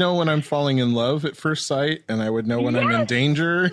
know when I'm falling in love at first sight, and I would know when I'm in danger.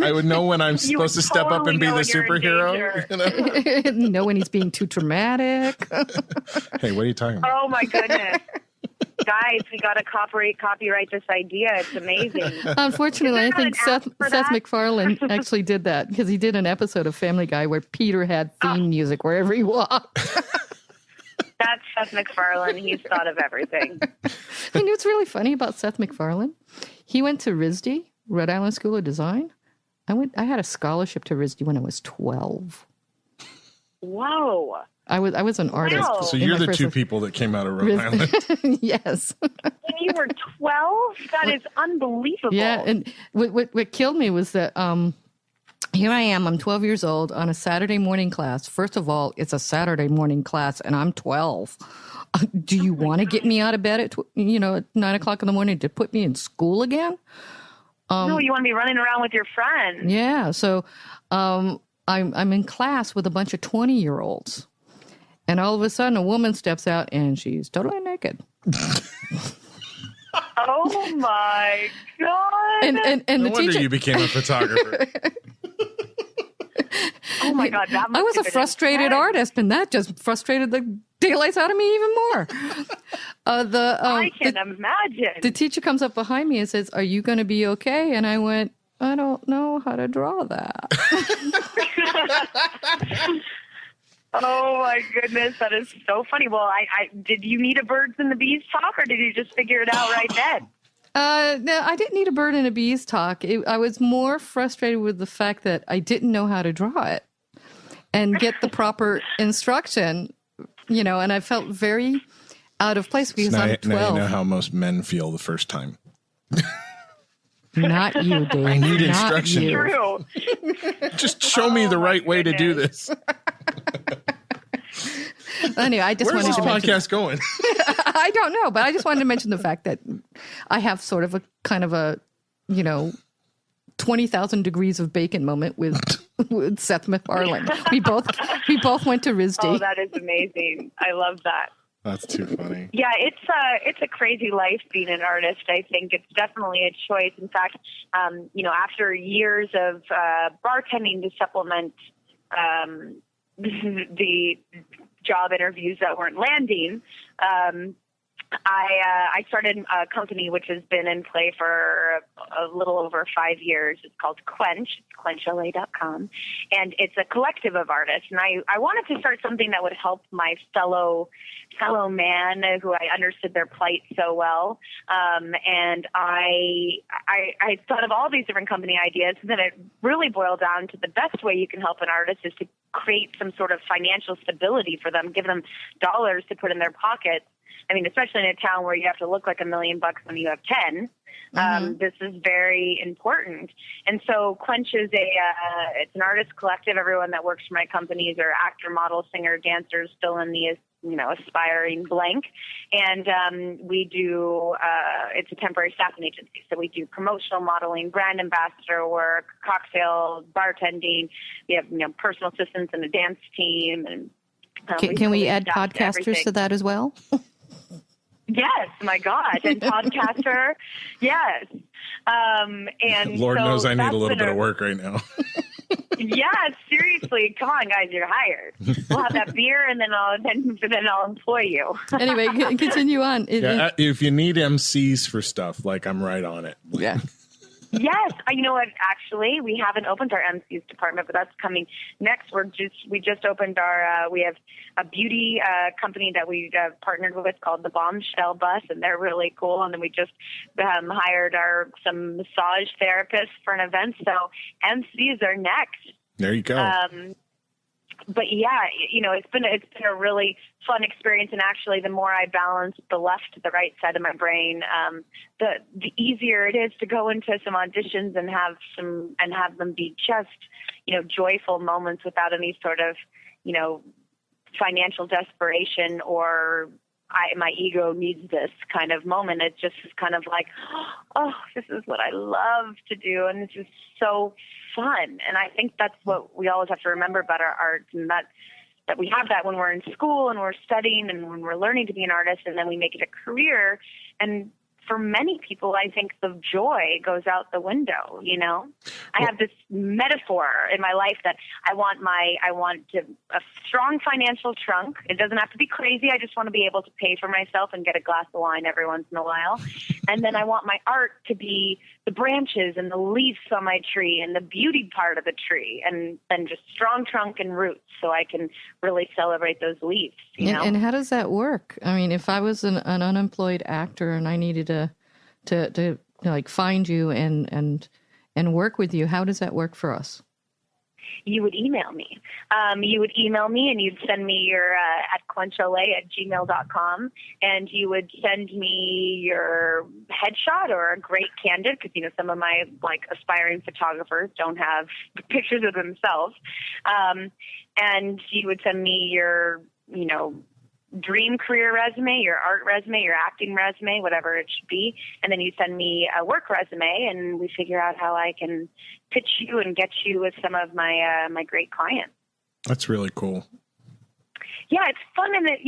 I would know when I'm supposed to step up and be the superhero. Know when he's being too dramatic. Hey, what are you talking about? Oh my goodness. Guys, we got to copyright this idea. It's amazing. Unfortunately, I think Seth MacFarlane actually did that because he did an episode of Family Guy where Peter had theme music wherever he walked. That's Seth MacFarlane. He's thought of everything. You know what's really funny about Seth MacFarlane? He went to RISD, Rhode Island School of Design. I had a scholarship to RISD when I was 12. Whoa. I was an artist. Wow. So you're the two people that came out of Rhode Island. Yes. When you were 12? That is unbelievable. Yeah, and what killed me was that here I am, I'm 12 years old on a Saturday morning class. First of all, it's a Saturday morning class, and I'm 12. Do you want to get me out of bed at 9 o'clock in the morning to put me in school again? No, you want to be running around with your friends. Yeah, so I'm in class with a bunch of 20-year-olds. And all of a sudden, a woman steps out, and she's totally naked. Oh, my God. And no the wonder teacher... you became a photographer. Oh, my God. That must I was have a been frustrated intense. artist, and that just frustrated the daylights out of me even more. I can imagine. The teacher comes up behind me and says, "Are you going to be okay?" And I went, "I don't know how to draw that." Oh my goodness, that is so funny. Well, I did you need a birds and the bees talk, or did you just figure it out right then? No, I didn't need a bird and a bees talk. I was more frustrated with the fact that I didn't know how to draw it and get the proper instruction, and I felt very out of place because I'm 12. Now you know how most men feel the first time. Not you, Dave. I need Not instruction. you. True. Just show me the right way to do this. Anyway, I just Where's wanted this to mention. podcast going? I don't know, but I just wanted to mention the fact that I have sort of a kind of a, 20,000 degrees of bacon moment with Seth MacFarlane. We both went to RISD. Oh, that is amazing. I love that. That's too funny. Yeah, it's a crazy life being an artist. I think it's definitely a choice. In fact, after years of bartending to supplement the job interviews that weren't landing, I started a company which has been in play for a little over 5 years. It's called Quench. It's quenchla.com. And it's a collective of artists. And I wanted to start something that would help my fellow man who I understood their plight so well. And I thought of all these different company ideas. And then it really boiled down to the best way you can help an artist is to create some sort of financial stability for them, give them dollars to put in their pockets. I mean, especially in a town where you have to look like $1 million when you have 10, this is very important. And so Quench is it's an artist collective. Everyone that works for my companies are actor, model, singer, dancers, still in the, aspiring blank. And we do, it's a temporary staffing agency. So we do promotional modeling, brand ambassador work, cocktail, bartending. We have, personal assistants and a dance team. And can we add podcasters to that as well? Yes, my God, and podcaster, yes. And Lord so knows I need a little been bit of work right now. Yeah, seriously, come on, guys, you're hired. We'll have that beer, and then I'll employ you. Anyway, continue on. If you need MCs for stuff, I'm right on it. Yeah. Yes, you know what? Actually, we haven't opened our MCs department, but that's coming next. We just opened our. We have a beauty company that we partnered with called the Bombshell Bus, and they're really cool. And then we just hired some massage therapists for an event. So MCs are next. There you go. But yeah, it's been a really fun experience, and actually, the more I balance the left to the right side of my brain, the easier it is to go into some auditions and have them be just joyful moments without any sort of financial desperation or my ego needs this kind of moment. It just is kind of like, oh, this is what I love to do, and this is so fun. And I think that's what we always have to remember about our art, and that we have that when we're in school and we're studying and when we're learning to be an artist, and then we make it a career. And for many people, I think the joy goes out the window. You know, I have this metaphor in my life that I want a strong financial trunk. It doesn't have to be crazy. I just want to be able to pay for myself and get a glass of wine every once in a while. And then I want my art to be the branches and the leaves on my tree and the beauty part of the tree, and then just strong trunk and roots so I can really celebrate those leaves. You know? And how does that work? I mean, if I was an unemployed actor and I needed to like find you and work with you, how does that work for us? You would email me. And you'd send me your at quenchla@gmail.com, and you would send me your headshot or a great candid, because, you know, some of my like aspiring photographers don't have pictures of themselves. And you would send me your, you know, dream career resume, your art resume, your acting resume, whatever it should be. And then you send me a work resume, and we figure out how I can pitch you and get you with some of my my great clients. That's really cool. Yeah, it's fun, and it's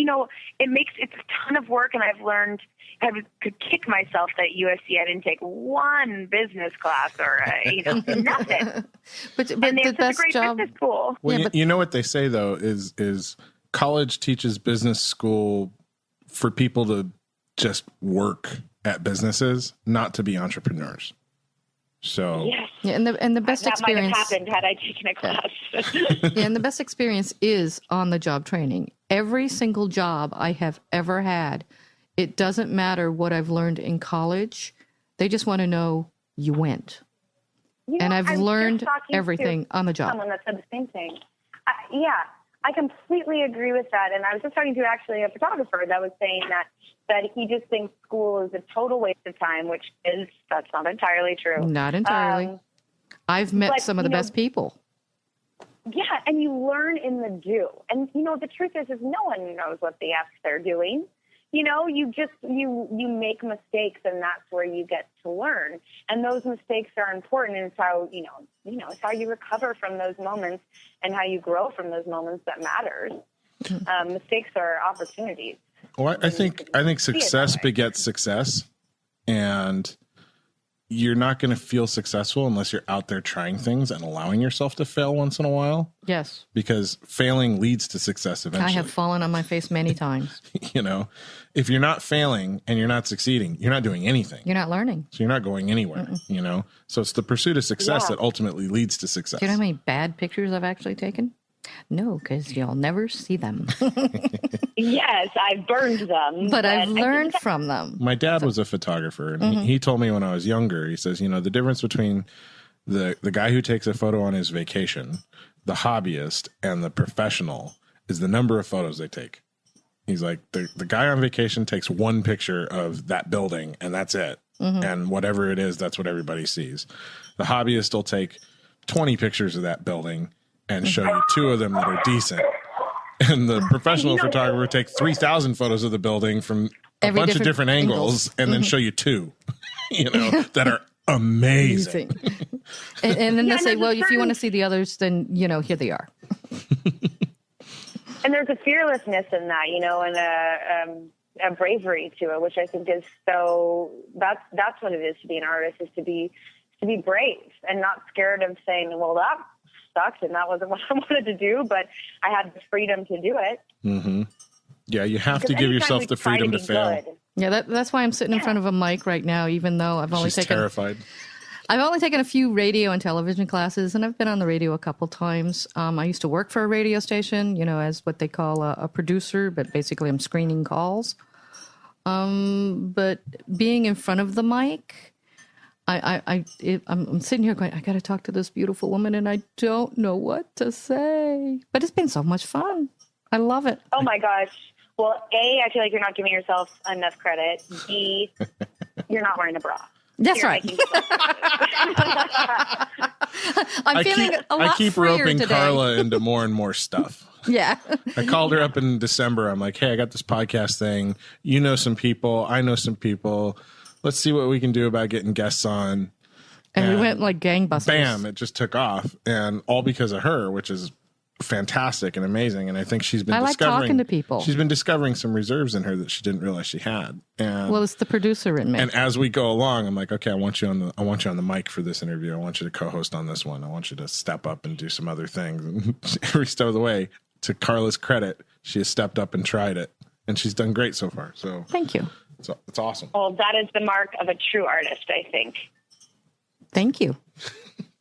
a ton of work. And I've learned, I could kick myself that at USC I didn't take one business class or nothing. but and the such best a great job. business school. Well, Yeah, you know what they say though is college teaches business school for people to just work at businesses, not to be entrepreneurs. So Yes. Yeah, and the best that experience might have happened had I taken a class. Yeah, and the best experience is on the job training. Every single job I have ever had, it doesn't matter what I've learned in college. They just want to know you went. And I've learned everything on the job. Someone that said the same thing. I completely agree with that. And I was just talking to actually a photographer that was saying that he just thinks school is a total waste of time, that's not entirely true. Not entirely. I've met some of the best people. Yeah, and you learn in the do. And, the truth is no one knows what the F they're doing. You make mistakes, and that's where you get to learn. And those mistakes are important. And it's how, it's how you recover from those moments and how you grow from those moments that matters. Mistakes are opportunities. Well, I think success begets success, and you're not going to feel successful unless you're out there trying things and allowing yourself to fail once in a while. Yes. Because failing leads to success eventually. I have fallen on my face many times. If you're not failing and you're not succeeding, you're not doing anything. You're not learning. So you're not going anywhere, So it's the pursuit of success that ultimately leads to success. Do you know how many bad pictures I've actually taken? No, because you'll never see them. Yes, I've burned them. But I've learned from them. My dad was a photographer, and he told me when I was younger, he says, the difference between the guy who takes a photo on his vacation, the hobbyist, and the professional is the number of photos they take. He's like, the guy on vacation takes one picture of that building, and that's it. And whatever it is, that's what everybody sees. The hobbyist will take 20 pictures of that building and show you 2 of them that are decent. And the professional photographer takes 3,000 photos of the building from a bunch of different angles and then show you 2, that are amazing. and then they say, well, if you want to see the others, then, here they are. And there's a fearlessness in that, and a bravery to it, which I think is that's what it is to be an artist, is to be brave and not scared of saying, well, that sucked and that wasn't what I wanted to do, but I had the freedom to do it. Mm-hmm. Yeah, you have to give yourself the freedom to fail. Good. Yeah, that's why I'm sitting in front of a mic right now, even though I've only terrified. I've only taken a few radio and television classes, and I've been on the radio a couple times. I used to work for a radio station, as what they call a producer, but basically I'm screening calls. But being in front of the mic, I'm sitting here going, I got to talk to this beautiful woman, and I don't know what to say. But it's been so much fun. I love it. Oh, my gosh. Well, A, I feel like you're not giving yourself enough credit. B, you're not wearing a bra. That's right. I'm feeling a lot I keep freer roping today. Carla into more and more stuff. Yeah. I called her up in December. I'm like, hey, I got this podcast thing. You know some people. I know some people. Let's see what we can do about getting guests on. And we went like gangbusters. Bam, it just took off. And all because of her, which is fantastic and amazing. And I think she's been I like talking to people. She's been discovering some reserves in her that she didn't realize she had. And, well, it's the producer in me. And as we go along, I'm like, okay, I want you on the mic for this interview. I want you to co-host on this one. I want you to step up and do some other things. And every step of the way, to Carla's credit, she has stepped up and tried it, and she's done great so far. So thank you. So it's awesome. Well, that is the mark of a true artist, I think. Thank you.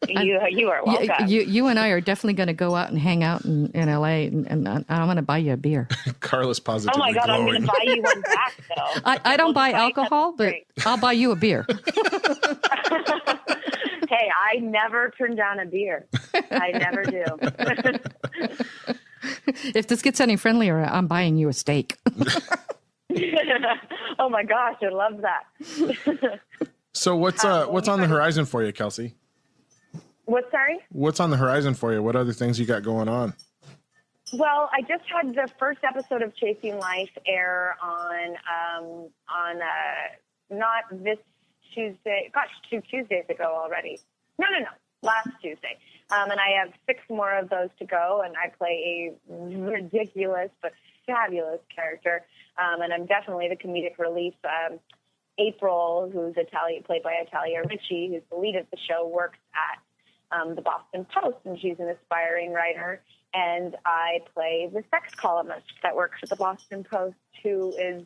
You are welcome. You and I are definitely going to go out and hang out in LA, and I'm going to buy you a beer. Carla's positively Oh my God, glowing. I'm going to buy you one back, though. I don't buy alcohol, but I'll buy you a beer. Hey, I never turn down a beer. I never do. If this gets any friendlier, I'm buying you a steak. Oh my gosh, I love that. So what's on the horizon for you, Kelsey? What, sorry? What's on the horizon for you? What other things you got going on? Well, I just had the first episode of Chasing Life air on not this Tuesday. Gosh, 2 Tuesdays ago already. No, last Tuesday. And I have 6 more of those to go, and I play a ridiculous but fabulous character. And I'm definitely the comedic relief. April, who's played by Italia Ricci, who's the lead of the show, works at the Boston Post, and she's an aspiring writer. And I play the sex columnist that works at the Boston Post, who is,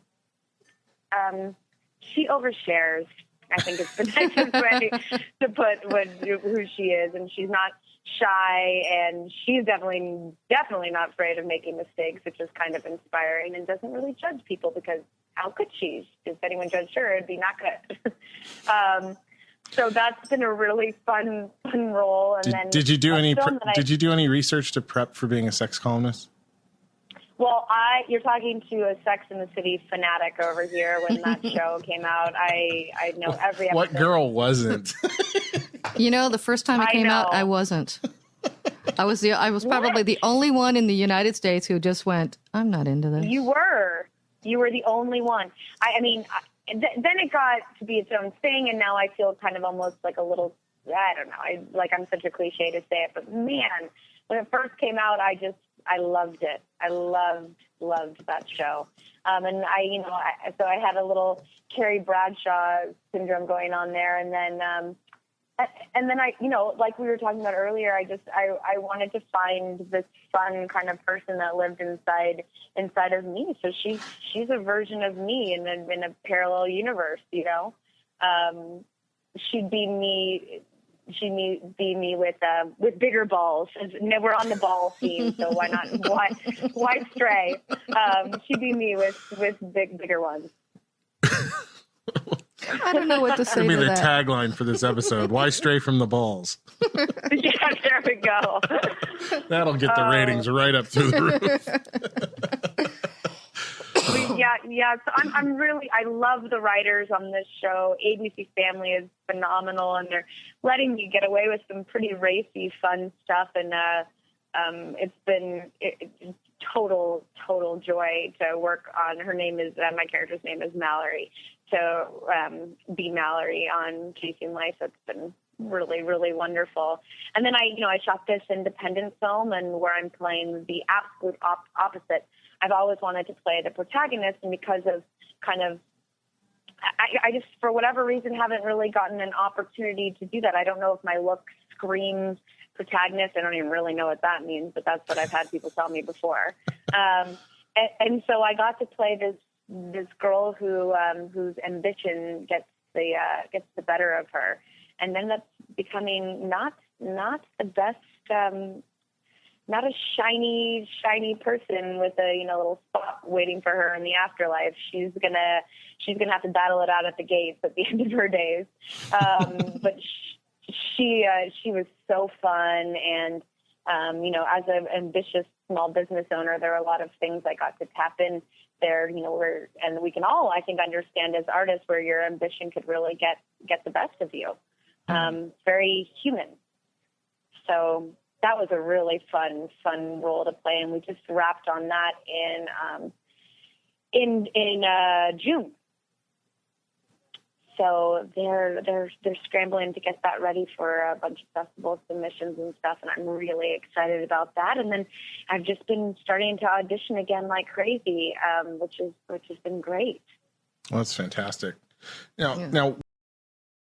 she overshares, I think it's the nicest way to put who she is. And she's not shy, and she's definitely not afraid of making mistakes, which is kind of inspiring, and doesn't really judge people, because how could she? If anyone judged her, it'd be not good. So that's been a really fun role. And did you do any research to prep for being a sex columnist? Well, you're talking to a Sex and the City fanatic over here. When that show came out, I know every episode. What girl wasn't? The first time it came out, I wasn't. I was probably the only one in the United States who just went, I'm not into this. You were the only one. I mean, then it got to be its own thing, and now I feel kind of almost like a little, I don't know, I'm such a cliche to say it, but man, when it first came out, I loved it. I loved that show. And so I had a little Carrie Bradshaw syndrome going on there, and then I, like we were talking about earlier, I wanted to find this fun kind of person that lived inside of me. So she's a version of me in a parallel universe, she'd be me. She'd be me with bigger balls. We're on the ball theme, so why not? Why stray? She'd be me with bigger ones. I don't know what to say to that. That'll be the tagline for this episode. Why stray from the balls? Yeah, there we go. That'll get the ratings right up through the roof. Yeah. So I love the writers on this show. ABC Family is phenomenal, and they're letting me get away with some pretty racy, fun stuff. And it's been total joy to work on. Her name is my character's name is Mallory. To be Mallory on Chasing Life, it's been really, really wonderful. And then I shot this independent film, and where I'm playing the absolute opposite. I've always wanted to play the protagonist, and because of I just, for whatever reason, haven't really gotten an opportunity to do that. I don't know if my look screams protagonist. I don't even really know what that means, but that's what I've had people tell me before. And so I got to play this girl whose ambition gets the better of her, and then that's becoming not the best. Not a shiny person with a little spot waiting for her in the afterlife. She's gonna have to battle it out at the gates at the end of her days. But she was so fun, and as an ambitious small business owner, there are a lot of things I got to tap in there. And we can all, I think, understand as artists where your ambition could really get the best of you. Very human. So that was a really fun role to play, and we just wrapped on that in June. so they're scrambling to get that ready for a bunch of festival submissions and stuff, and I'm really excited about that. And then I've just been starting to audition again like crazy, which has been great. Well, that's fantastic. Now,